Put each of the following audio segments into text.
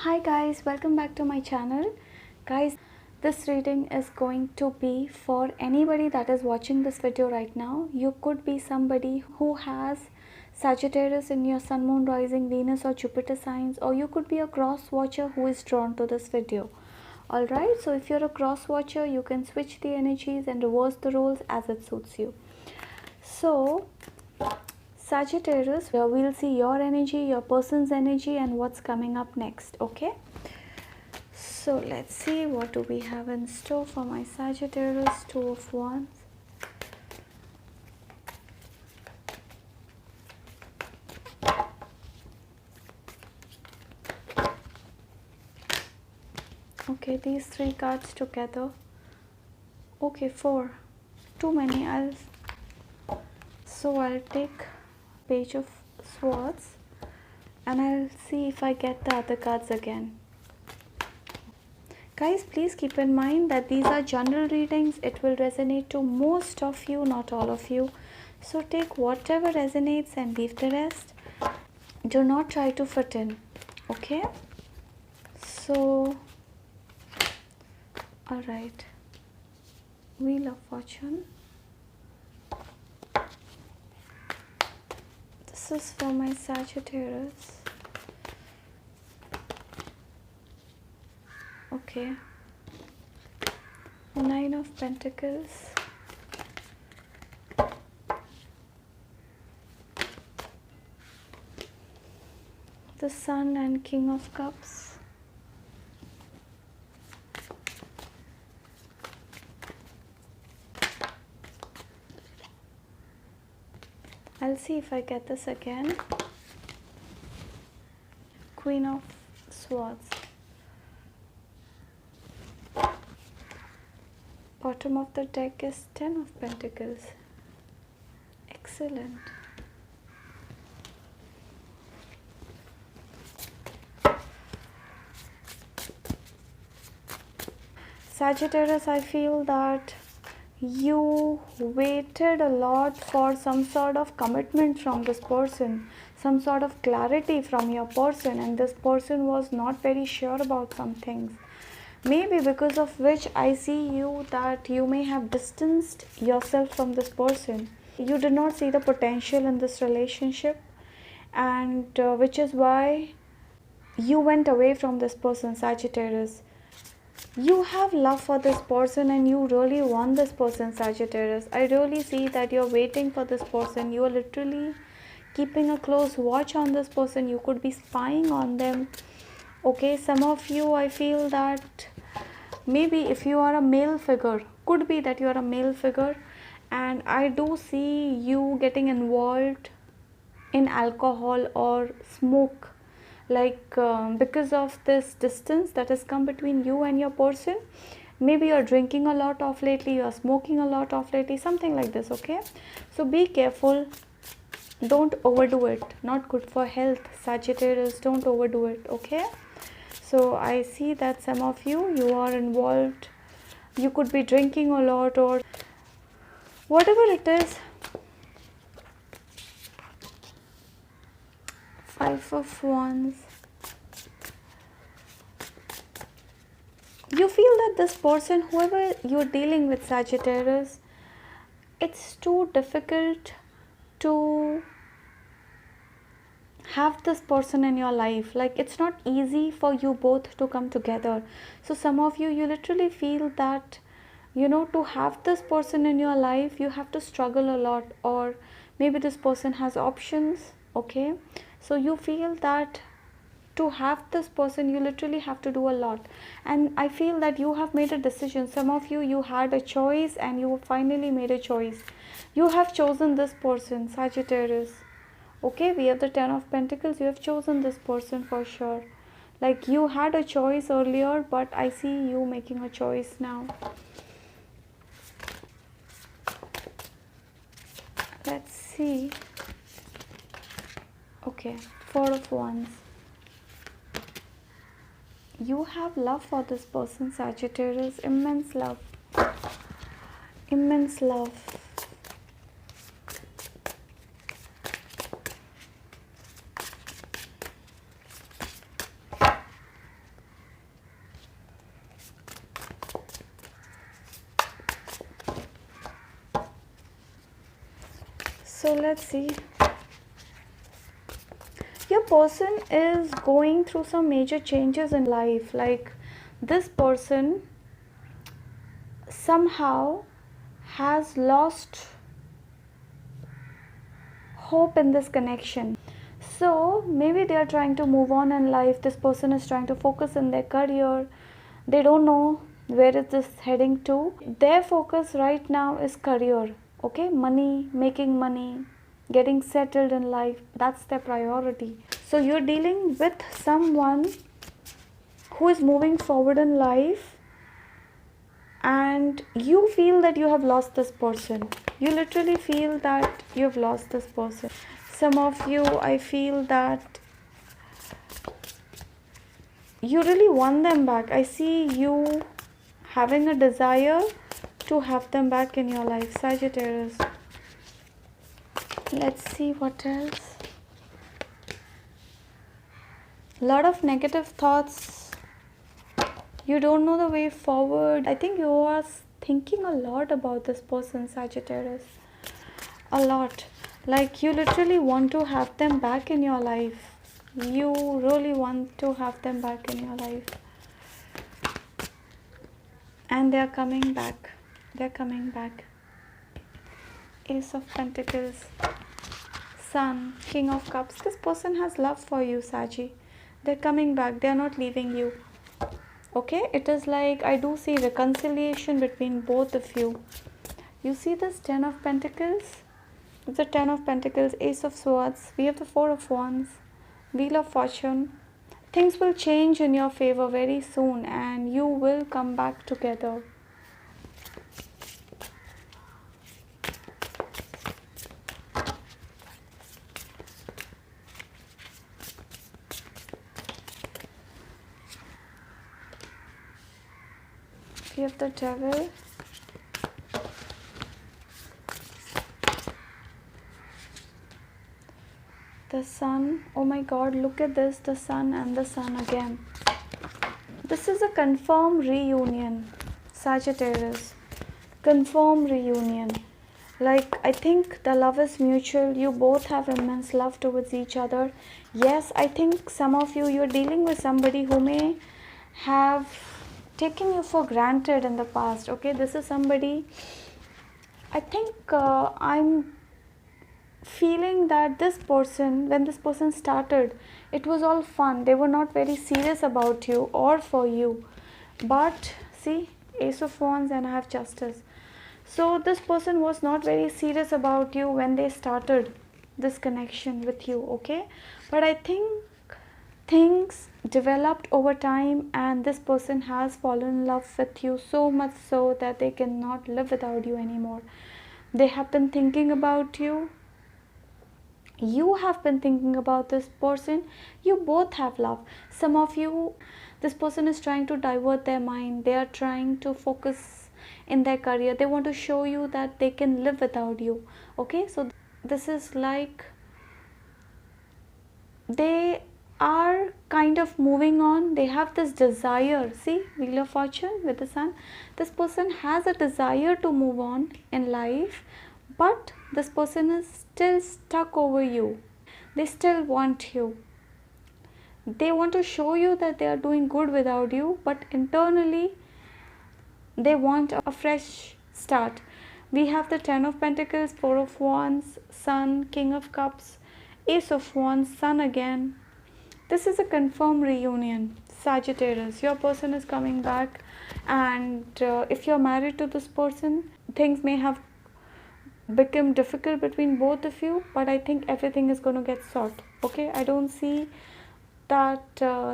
Hi guys, welcome back to my channel. Guys, this reading is going to be for anybody that is watching this video right now. You could be somebody who has Sagittarius in your Sun, Moon, Rising, Venus or Jupiter signs, or you could be a cross watcher who is drawn to this video. Alright, so if you're a cross watcher, you can switch the energies and reverse the roles as it suits you. So Sagittarius, we'll see your energy, your person's energy, and what's coming up next. Okay, so let's see what do we have in store for my Sagittarius. Two of Wands, okay, these three cards together. Okay, four, too many. I'll take Page of Swords and I'll see if I get the other cards again. Guys, please keep in mind that these are general readings. It will resonate to most of you, not all of you. So take whatever resonates and leave the rest. Do not try to fit in. Okay? So, alright. Wheel of Fortune. This is for my Sagittarius. Okay. Nine of Pentacles. The Sun and King of Cups. I'll see if I get this again. Queen of Swords. Bottom of the deck is Ten of Pentacles. Excellent. Sagittarius, I feel that you waited a lot for some sort of commitment from this person, some sort of clarity from your person, and this person was not very sure about some things. Maybe because of which I see you that you may have distanced yourself from this person. You did not see the potential in this relationship, and which is why you went away from this person, Sagittarius. You have love for this person and you really want this person, Sagittarius. I really see that you're waiting for this person. You are literally keeping a close watch on this person. You could be spying on them. Okay, some of you, I feel that maybe if you are a male figure, could be that you are a male figure, and I do see you getting involved in alcohol or smoke, like because of this distance that has come between you and your person. Maybe you're drinking a lot of lately, you're smoking a lot of lately, something like this. Okay, so be careful, don't overdo it. Not good for health, Sagittarius. Don't overdo it. Okay, so I see that some of you are involved. You could be drinking a lot or whatever it is. Five of Wands. You feel that this person, whoever you're dealing with, Sagittarius, it's too difficult to have this person in your life. Like, it's not easy for you both to come together. So some of you literally feel that, you know, to have this person in your life, you have to struggle a lot, or maybe this person has options. Okay, so you feel that to have this person, you literally have to do a lot, and I feel that you have made a decision. Some of you had a choice and you finally made a choice. You have chosen this person, Sagittarius. Okay, we have the Ten of Pentacles. You have chosen this person for sure. Like, you had a choice earlier, but I see you making a choice now. Let's see. Okay, Four of Wands. You have love for this person, Sagittarius. Immense love. Immense love. So let's see. Your person is going through some major changes in life. Like this person somehow has lost hope in this connection. So maybe they are trying to move on in life. This person is trying to focus in their career. They don't know where is this heading to. Their focus right now is career. Okay, money, making money, getting settled in life. That's their priority. So you're dealing with someone who is moving forward in life, and you feel that you have lost this person. You literally feel that you've lost this person. Some of you, I feel that you really want them back. I see you having a desire to have them back in your life, Sagittarius. Let's see what else. A lot of negative thoughts. You don't know the way forward. I think you are thinking a lot about this person, Sagittarius. A lot. Like you literally want to have them back in your life. You really want to have them back in your life. And they are coming back. They're coming back. Ace of Pentacles. Sun. King of Cups. This person has love for you, Saji. They're coming back. They're not leaving you. Okay, it is like I do see reconciliation between both of you. You see this 10 of Pentacles? It's the 10 of Pentacles, Ace of Swords. We have the 4 of Wands, Wheel of Fortune. Things will change in your favor very soon and you will come back together. We have the Devil. The Sun. Oh my God, look at this. The Sun and the Sun again. This is a confirmed reunion, Sagittarius. Confirmed reunion. Like, I think the love is mutual. You both have immense love towards each other. Yes, I think some of you, you're dealing with somebody who may have taken you for granted in the past. Okay, this is somebody, I think I'm feeling that this person, when this person started, it was all fun. They were not very serious about you or for you. But see, Ace of Wands, and I have Justice. So this person was not very serious about you when they started this connection with you. Okay, but I think things developed over time and this person has fallen in love with you so much so that they cannot live without you anymore. They have been thinking about you. You have been thinking about this person. You both have love. Some of you, this person is trying to divert their mind. They are trying to focus in their career. They want to show you that they can live without you. Okay, so this is like they are kind of moving on. They have this desire. See, Wheel of Fortune with the Sun. This person has a desire to move on in life, but this person is still stuck over you. They still want you. They want to show you that they are doing good without you, but internally they want a fresh start. We have the 10 of Pentacles, 4 of Wands, Sun, King of Cups, Ace of Wands, Sun again. This is a confirmed reunion, Sagittarius. Your person is coming back, and if you're married to this person, things may have become difficult between both of you, but I think everything is going to get sorted. Okay, I don't see that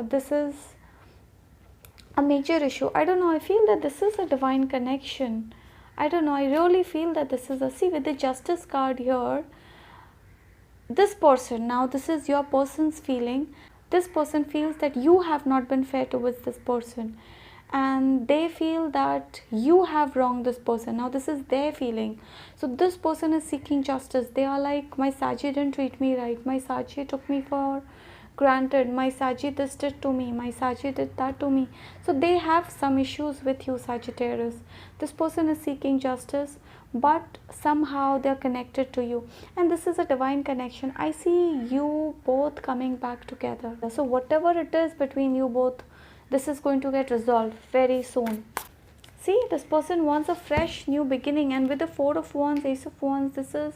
this is a major issue. I don't know, I feel that this is a divine connection. I don't know, I really feel that this is a, see, with the Justice card here, this person, now this is your person's feeling. This person feels that you have not been fair towards this person, and they feel that you have wronged this person. Now this is their feeling. So this person is seeking justice. They are like, my Saji didn't treat me right, my Saji took me for granted, my Saji this did to me, my Saji did that to me. So they have some issues with you, Sagittarius. This person is seeking justice, but somehow they're connected to you, and this is a divine connection. I see you both coming back together. So whatever it is between you both, this is going to get resolved very soon. See, this person wants a fresh new beginning, and with the Four of Wands, Ace of Wands, this is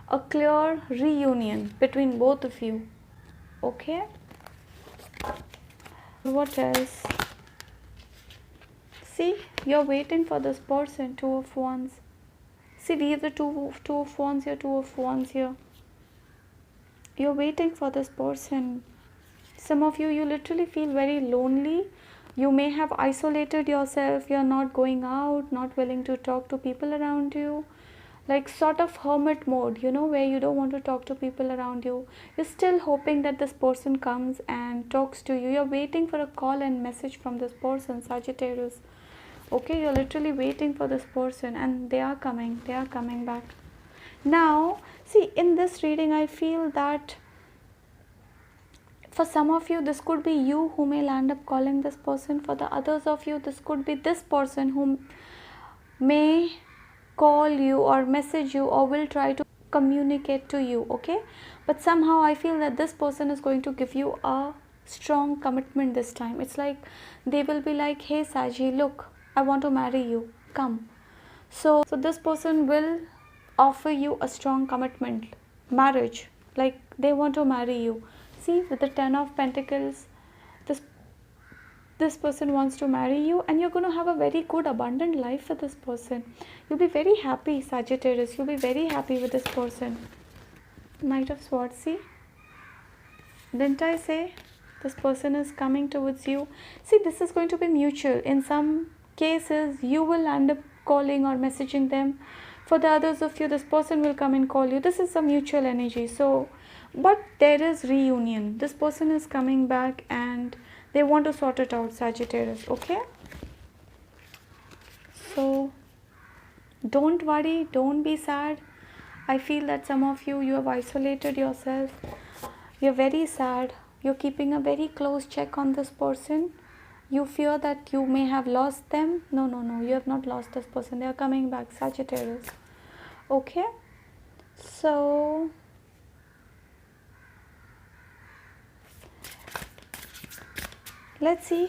a clear reunion between both of you. Okay, what else? See, you're waiting for this person. Two of Wands. See, we have the two of Wands here, Two of Wands here. You're waiting for this person. Some of you literally feel very lonely. You may have isolated yourself. You're not going out, not willing to talk to people around you. Like sort of hermit mode, where you don't want to talk to people around you. You're still hoping that this person comes and talks to you. You're waiting for a call and message from this person, Sagittarius. Okay, you're literally waiting for this person, and they are coming back. Now, see, in this reading, I feel that for some of you, this could be you who may land up calling this person. For the others of you, this could be this person who may call you or message you or will try to communicate to you. Okay, but somehow I feel that this person is going to give you a strong commitment this time. It's like they will be like, hey Saji, look, I want to marry you, come. So this person will offer you a strong commitment, marriage, like they want to marry you. See, with the Ten of Pentacles, this person wants to marry you, and you're going to have a very good abundant life with this person. You'll be very happy, Sagittarius. You'll be very happy with this person. Knight of Swords. See, didn't I say this person is coming towards you? See, this is going to be mutual. In some cases, you will end up calling or messaging them. For the others of you, this person will come and call you. This is a mutual energy. So, but there is reunion. This person is coming back and they want to sort it out, Sagittarius. Okay, so don't worry, don't be sad. I feel that some of you have isolated yourself. You're very sad. You're keeping a very close check on this person. You fear that you may have lost them. No, you have not lost this person. They are coming back, Sagittarius. Okay, so let's see.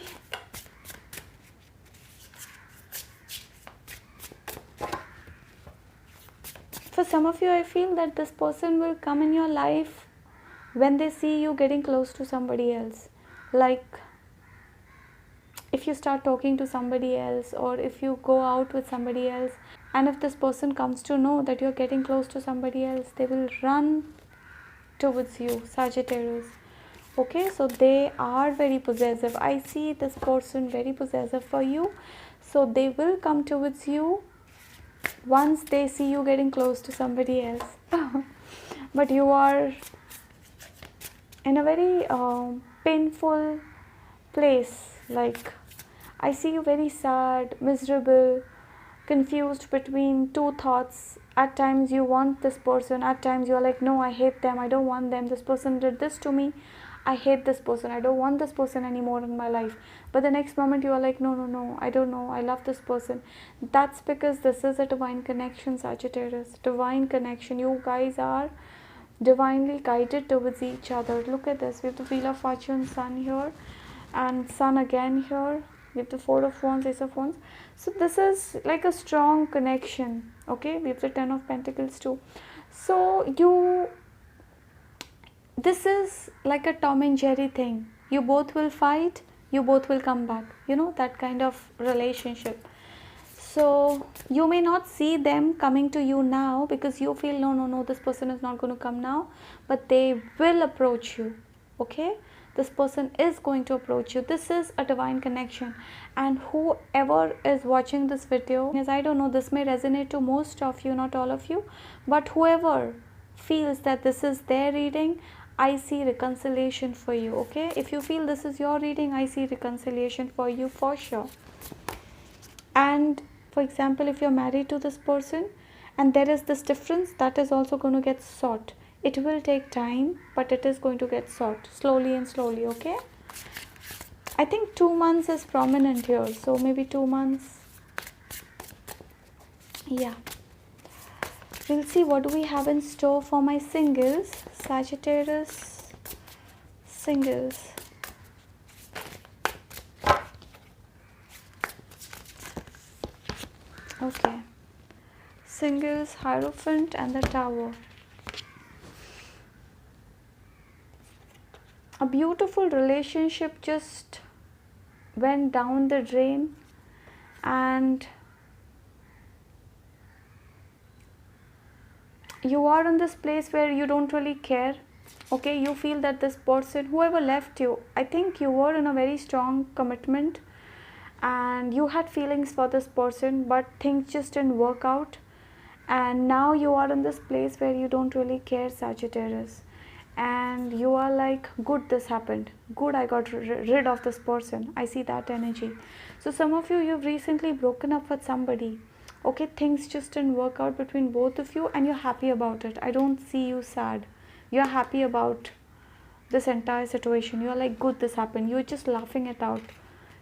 For some of you, I feel that this person will come in your life when they see you getting close to somebody else. Like if you start talking to somebody else, or if you go out with somebody else, and if this person comes to know that you're getting close to somebody else, they will run towards you, Sagittarius. Okay, so they are very possessive. I see this person very possessive for you. So they will come towards you once they see you getting close to somebody else. But you are in a very painful place. Like I see you very sad, miserable, confused between two thoughts. At times you want this person, at times you're like, no, I hate them, I don't want them, this person did this to me, I hate this person, I don't want this person anymore in my life. But the next moment you are like, no, I don't know, I love this person. That's because this is a divine connection, Sagittarius. Divine connection. You guys are divinely guided towards each other. Look at this. We have the Wheel of Fortune, Sun here, and Sun again here. We have the Four of Wands, Ace of Wands. So this is like a strong connection. Okay, we have the Ten of Pentacles too. So this is like a Tom and Jerry thing. You both will fight, you both will come back. You know, that kind of relationship. So you may not see them coming to you now because you feel no, this person is not going to come now, but they will approach you. Okay, this person is going to approach you. This is a divine connection, and whoever is watching this video, as I don't know, this may resonate to most of you, not all of you, but whoever feels that this is their reading, I see reconciliation for you. Okay, if you feel this is your reading, I see reconciliation for you for sure. And for example, if you're married to this person and there is this difference, that is also going to get sorted. It will take time, but it is going to get sorted slowly and slowly. Okay, I think 2 months is prominent here, so maybe 2 months. Yeah, We'll see what do we have in store for my singles. Sagittarius singles. Okay. Singles, Hierophant and the Tower. A beautiful relationship just went down the drain, and you are in this place where you don't really care. Okay, you feel that this person, whoever left you, I think you were in a very strong commitment and you had feelings for this person, but things just didn't work out, and now you are in this place where you don't really care, Sagittarius, and you are like, good, this happened, good, I got rid of this person. I see that energy. So some of you, you've recently broken up with somebody. Okay, things just didn't work out between both of you and you're happy about it. I don't see you sad. You're happy about this entire situation. You're like, good, this happened. You're just laughing it out.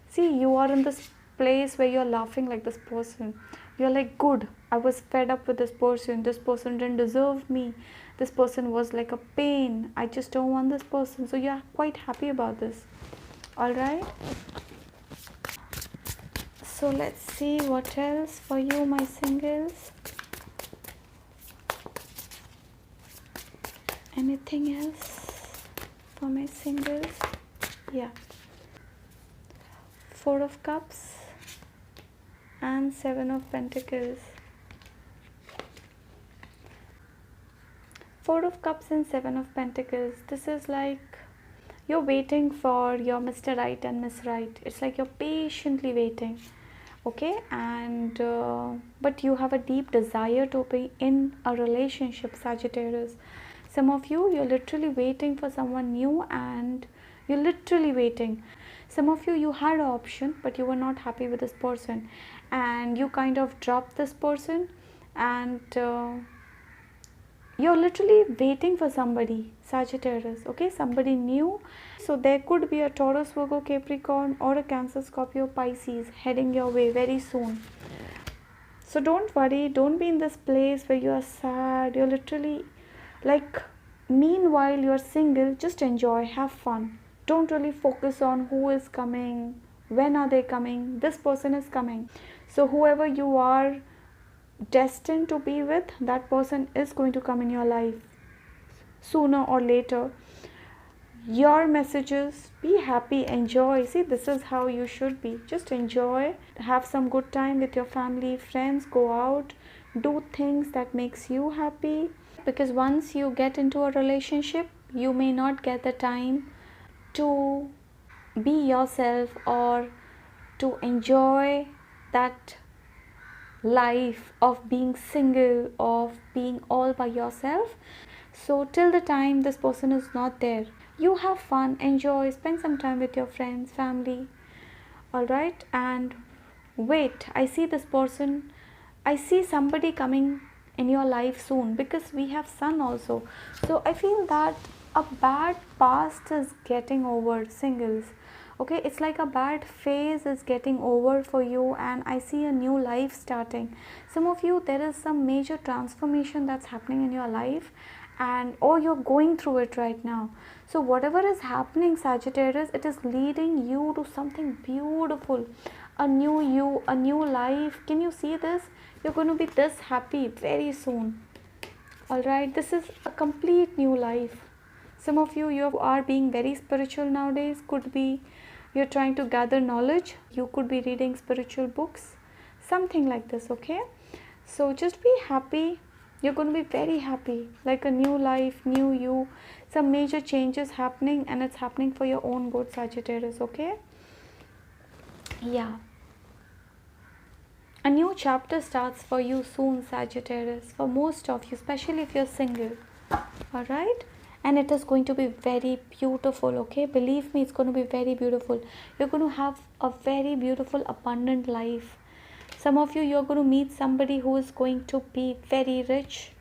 See, you are in this place where you're laughing like this person. You're like, good, I was fed up with this person. This person didn't deserve me. This person was like a pain. I just don't want this person. So you're quite happy about this. Alright. So let's see what else for you, my singles. Anything else for my singles? Yeah. 4 of Cups and 7 of Pentacles. 4 of Cups and 7 of Pentacles. This is like you're waiting for your Mr. Right and Miss Right. It's like you're patiently waiting. Okay, and but you have a deep desire to be in a relationship, Sagittarius. Some of you, you're literally waiting for someone new, and you're literally waiting. Some of you, you had an option, but you were not happy with this person, and you kind of dropped this person, and you're literally waiting for somebody, Sagittarius. Okay, somebody new. So there could be a Taurus, Virgo, Capricorn, or a Cancer, Scorpio, Pisces heading your way very soon. So don't worry, don't be in this place where you are sad. You're literally like, meanwhile you're single, just enjoy, have fun. Don't really focus on who is coming, when are they coming. This person is coming. So whoever you are destined to be with, that person is going to come in your life sooner or later. Your messages, be happy, enjoy. See, this is how you should be. Just enjoy, have some good time with your family, friends, go out, do things that makes you happy, because once you get into a relationship, you may not get the time to be yourself or to enjoy that life of being single, of being all by yourself. So till the time this person is not there, you have fun, enjoy, spend some time with your friends, family. Alright, and wait, I see this person, I see somebody coming in your life soon, because we have Sun also. So I feel that a bad past is getting over, singles. Okay, it's like a bad phase is getting over for you, and I see a new life starting. Some of you, there is some major transformation that's happening in your life, and or you're going through it right now. So whatever is happening, Sagittarius, it is leading you to something beautiful, a new you, a new life. Can you see this? You're going to be this happy very soon. Alright, this is a complete new life. Some of you, you are being very spiritual nowadays. Could be you're trying to gather knowledge. You could be reading spiritual books, something like this. Okay, so just be happy. You're going to be very happy, like a new life, new you, some major changes happening, and it's happening for your own good, Sagittarius. Okay, yeah, a new chapter starts for you soon, Sagittarius, for most of you, especially if you're single. Alright, and it is going to be very beautiful. Okay, believe me, it's going to be very beautiful. You're going to have a very beautiful, abundant life. Some of you, you're going to meet somebody who is going to be very rich.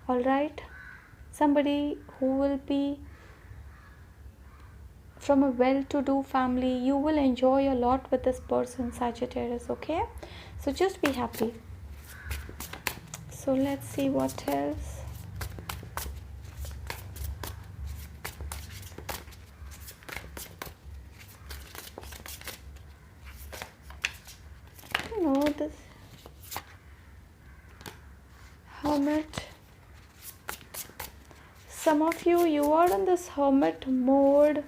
Alright, somebody who will be from a well-to-do family. You will enjoy a lot with this person, Sagittarius. Okay, so just be happy. So let's see what else. This hermit. Some of you are in this hermit mode,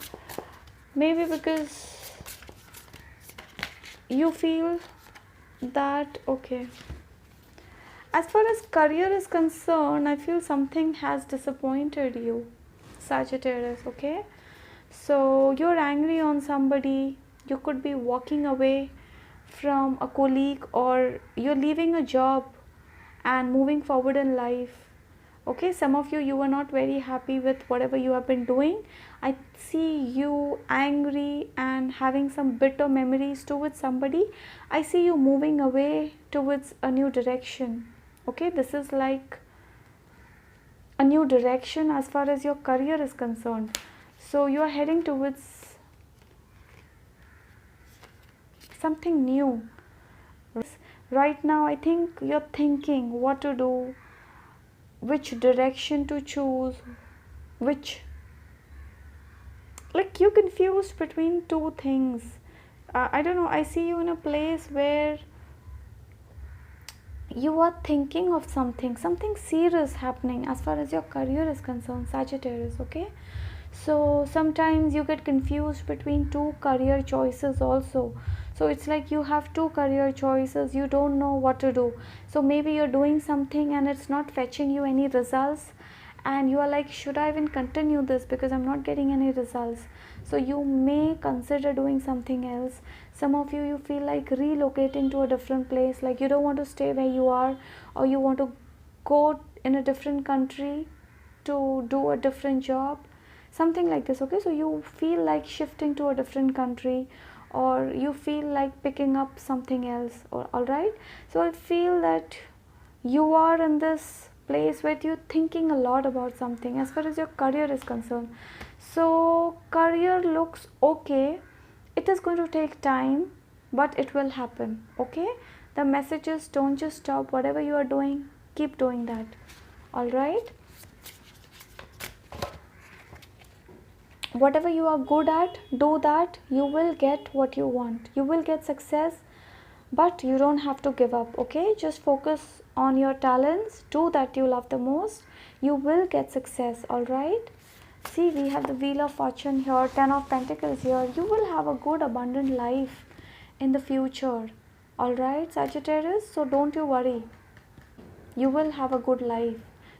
maybe because you feel that, okay, as far as career is concerned, I feel something has disappointed you, Sagittarius, okay? So you're angry on somebody, you could be walking away from a colleague, or you're leaving a job and moving forward in life. Okay, some of you were not very happy with whatever you have been doing. I see you angry and having some bitter memories towards somebody. I see you moving away towards a new direction. Okay, this is like a new direction as far as your career is concerned. So you are heading towards something new. Right now I think you're thinking what to do, which direction to choose, which, like, you're confused between two things. I don't know, I see you in a place where you are thinking of something serious happening as far as your career is concerned, Sagittarius, okay? So sometimes you get confused between two career choices also. So it's like you have two career choices, you don't know what to do. So maybe you're doing something and it's not fetching you any results, and you are like, should I even continue this because I'm not getting any results? So you may consider doing something else. Some of you feel like relocating to a different place, like you don't want to stay where you are, or you want to go in a different country to do a different job, something like this, okay? So you feel like shifting to a different country, or you feel like picking up something else, or all right. So I feel that you are in this place where you're thinking a lot about something as far as your career is concerned. So career looks okay, it is going to take time, but it will happen, okay? The message is, don't just stop whatever you are doing, keep doing that, all right? Whatever you are good at, do that. You will get what you want, you will get success, but you don't have to give up, okay? Just focus on your talents, do that you love the most, you will get success, all right? See, we have the Wheel of Fortune here, 10 of Pentacles here. You will have a good abundant life in the future, all right, Sagittarius? So don't you worry, you will have a good life.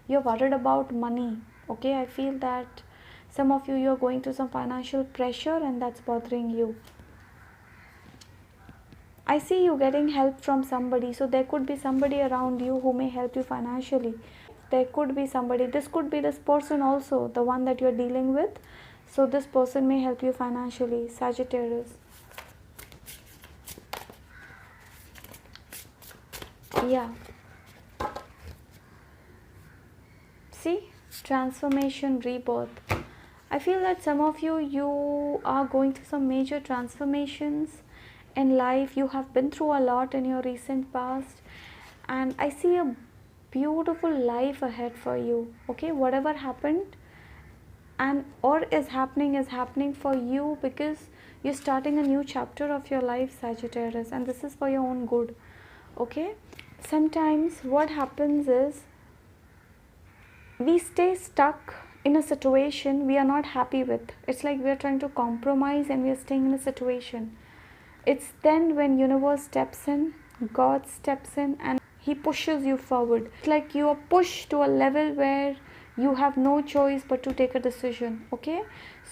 You're worried about money, okay? I feel that some of you're going through some financial pressure and that's bothering you. I see you getting help from somebody, so there could be somebody around you who may help you financially. There could be somebody, this could be this person also, the one that you're dealing with. So this person may help you financially, Sagittarius. Yeah. See, transformation, rebirth. I feel that some of you are going through some major transformations in life. You have been through a lot in your recent past, and I see a beautiful life ahead for you, okay? Whatever happened and or is happening for you because you're starting a new chapter of your life, Sagittarius, and this is for your own good, okay? Sometimes what happens is we stay stuck in a situation we are not happy with. It's like we are trying to compromise and we are staying in a situation. It's then when universe steps in, God steps in, and he pushes you forward. It's like you are pushed to a level where you have no choice but to take a decision, okay?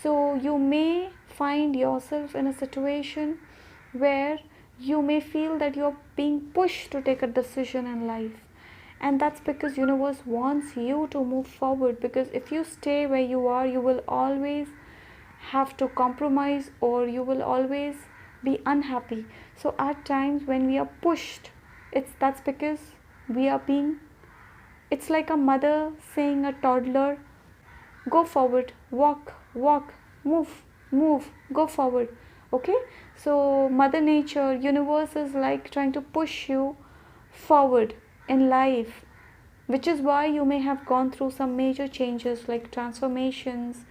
So you may find yourself in a situation where you may feel that you're being pushed to take a decision in life, and that's because universe wants you to move forward, because if you stay where you are, you will always have to compromise, or you will always be unhappy. So at times when we are pushed, that's because we are being, it's like a mother saying a toddler, go forward, walk, move, go forward, okay? So mother nature, universe is like trying to push you forward in life. which is why you may have gone through some major changes like transformations.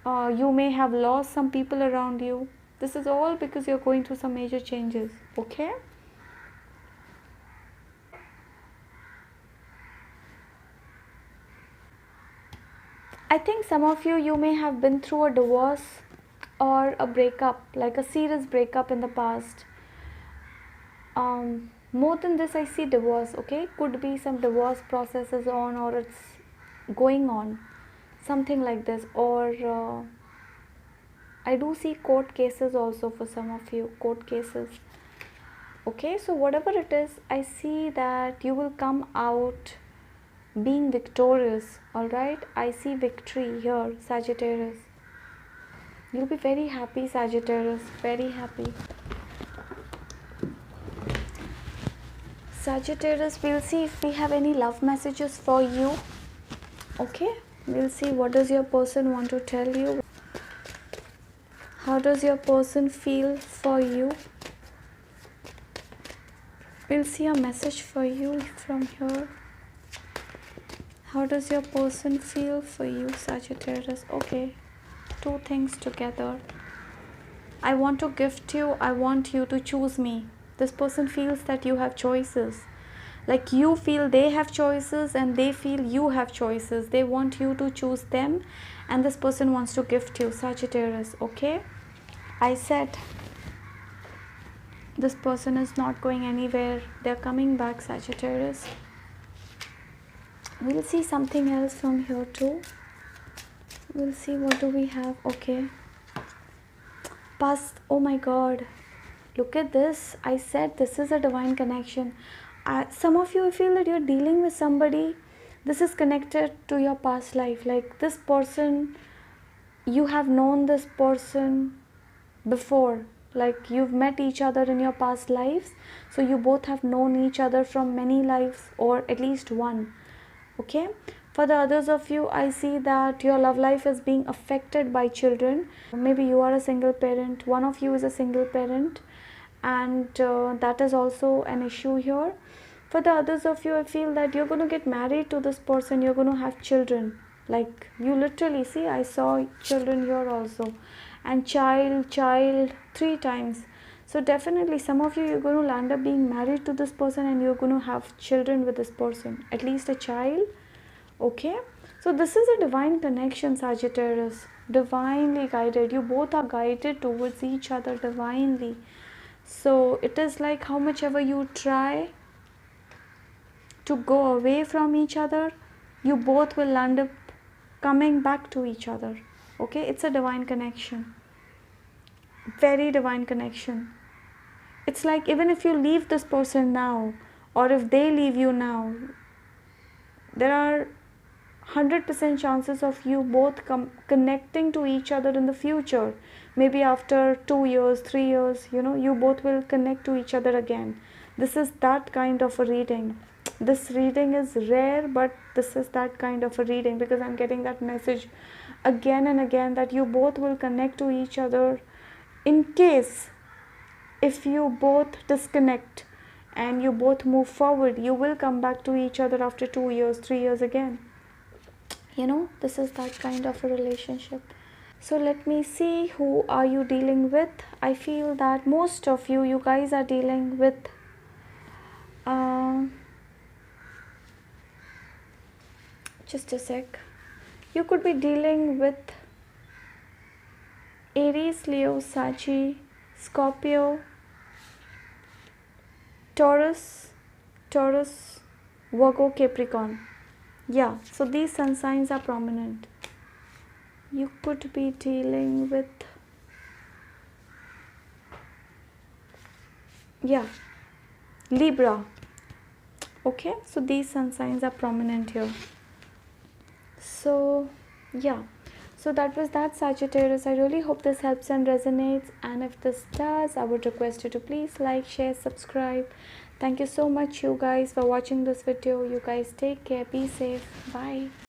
You may have lost some people around you. This is all because you're going through some major changes. Okay. I think some of you may have been through a divorce or a breakup, like a serious breakup in the past. More than this, I see divorce. Okay, could be some divorce process is on, or it's going on, something like this. Or I do see court cases also for some of you, court cases. Okay, so whatever it is, I see that you will come out being victorious. All right, I see victory here, Sagittarius. You'll be very happy, Sagittarius, very happy. Sagittarius, we'll see if we have any love messages for you. Okay, we'll see what does your person want to tell you. How does your person feel for you? We'll see a message for you from here. How does your person feel for you, Sagittarius? Okay, two things together. I want to gift you, I want you to choose me. This person feels that you have choices. Like you feel they have choices and they feel you have choices. They want you to choose them and this person wants to gift you, Sagittarius. Okay, I said this person is not going anywhere. They're coming back, Sagittarius. We'll see something else from here too. We'll see what do we have. Okay, past. Oh my god, look at this. I said this is a divine connection. Some of you feel that you're dealing with somebody. This is connected to your past life. Like this person, you have known this person before. Like you've met each other in your past lives. So you both have known each other from many lives, or at least one. Okay, for the others of you, I see that your love life is being affected by children. Maybe you are a single parent, one of you is a single parent, and that is also an issue here. For the others of you, I feel that you're going to get married to this person, you're going to have children. Like you literally see, I saw children here also, and child 3 times. So definitely some of you, you're going to land up being married to this person and you're going to have children with this person, at least a child. Okay, so this is a divine connection, Sagittarius, divinely guided. You both are guided towards each other divinely. So it is like how much ever you try to go away from each other, you both will end up coming back to each other. Okay, it's a divine connection, very divine connection. It's like even if you leave this person now, or if they leave you now, there are 100% chances of you both connecting to each other in the future. Maybe after 2 years, 3 years, you both will connect to each other again. This is that kind of a reading. This reading is rare, but this is that kind of a reading, because I'm getting that message again and again that you both will connect to each other. In case if you both disconnect and you both move forward, you will come back to each other after 2 years, 3 years again. This is that kind of a relationship. So let me see, who are you dealing with? I feel that most of you guys are dealing with just a sec. You could be dealing with Aries, Leo, Saggy, Scorpio, Taurus, Virgo, Capricorn. Yeah, so these sun signs are prominent. You could be dealing with, yeah, Libra. Okay, so these sun signs are prominent here. So yeah, so that was that, Sagittarius. I really hope this helps and resonates, and if this does, I would request you to please like, share, subscribe. Thank you so much, you guys, for watching this video. You guys take care, be safe, bye.